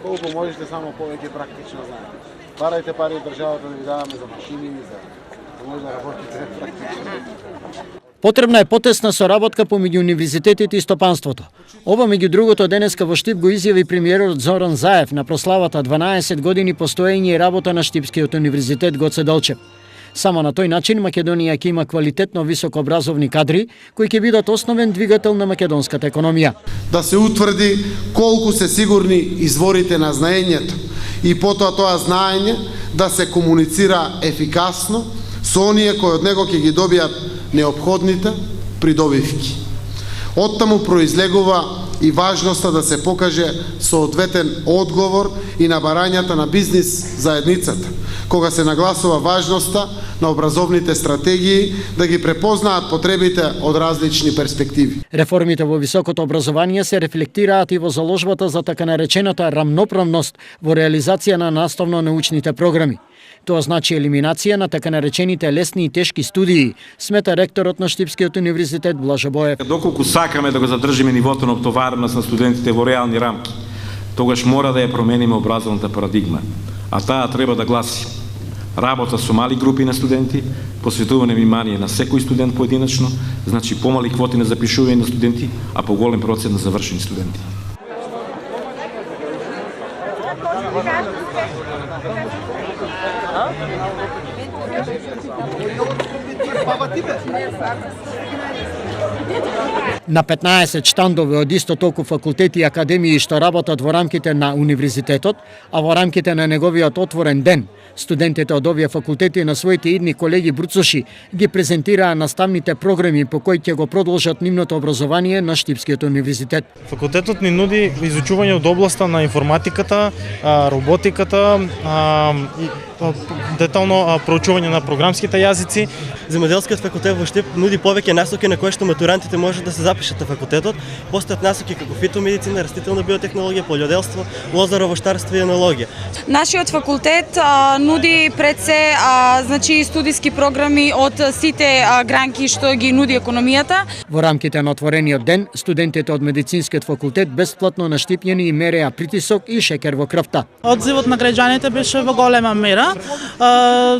колку можете само повеќе практично знаење. Барајте пари од државата да ви даваме за машини, за може да работите практично. Потребна е потесна соработка помеѓу универзитетите и стопанството. Ова меѓу другото денеска во Штип го изјави премиерот Зоран Заев на прославата 12 години постоење и работа на Штипскиот универзитет Гоце Делчев. Само на тој начин Македонија ќе има квалитетно високообразовни кадри кои ќе бидат основен двигател на македонската економија. Да се утврди колку се сигурни изворите на знаењето и потоа тоа знаење да се комуницира ефикасно со оние кои од него ќе ги добијат неопходните придобивки. Оттаму произлегува и важноста да се покаже соодветен одговор и на барањата на бизнис заедницата, кога се нагласува важноста на образовните стратегии да ги препознаат потребите од различни перспективи. Реформите во високото образование се рефлектираат и во заложбата за така наречената рамноправност во реализација на наставно-научните програми. Тоа значи елиминација на така наречените лесни и тешки студии, смета ректорот на Штипскиот универзитет Блажо Боев. Доколку сакаме да го задржиме нивото на оптовареност на студентите во реални рамки, тогаш мора да ја промениме образовната парадигма, а таа треба да гласи: работа со мали групи на студенти, посветување внимание на секој студент поединечно, значи помали квоти на запишување на студенти, а поголем процент на завршени студенти. На 15 штандови од исто толку факултети и академии што работат во рамките на универзитетот, а во рамките на неговиот отворен ден, студентите од овие факултети на своите идни колеги бруцоши ги презентираа наставните програми по кои ќе го продолжат нивното образование на Штипскиот универзитет. Факултетот ни нуди изучување од областа на информатиката, роботиката, детално проучување на програмските јазици. Земјоделскиот факултет во Штип нуди повеќе насоки на кои што матурантите може да се запишат на факултетот. Постојат насоки како фитомедицина, растителна биотехнологија, полјоделство, лозарово-штарство и енологија. Нашиот факултет нуди пред се значи студиски програми од сите гранки што ги нуди економијата. Во рамките на отворениот ден, студентите од медицинскиот факултет бесплатно на Штипјани им мереа притисок и шекер во крвта. Одзивот на граѓаните беше во голема мера.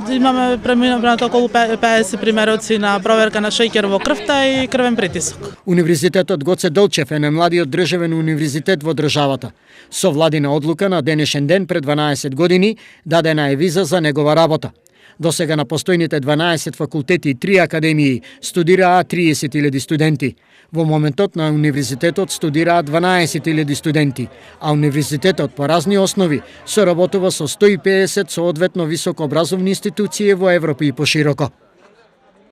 Имаме преминато околу 50 примероци на проверка на шеќер во крвта и крвен притисок. Универзитетот Гоце Делчев е најмладиот државен универзитет во државата. Со владина одлука на денешен ден пред 12 години дадена е виза за негова работа. До сега на постојните 12 факултети и 3 академии студираа 30.000 студенти. Во моментот на универзитетот студираат 12.000 студенти, а универзитетот по разни основи соработува со 150 соодветно високообразовни институции во Европа и пошироко.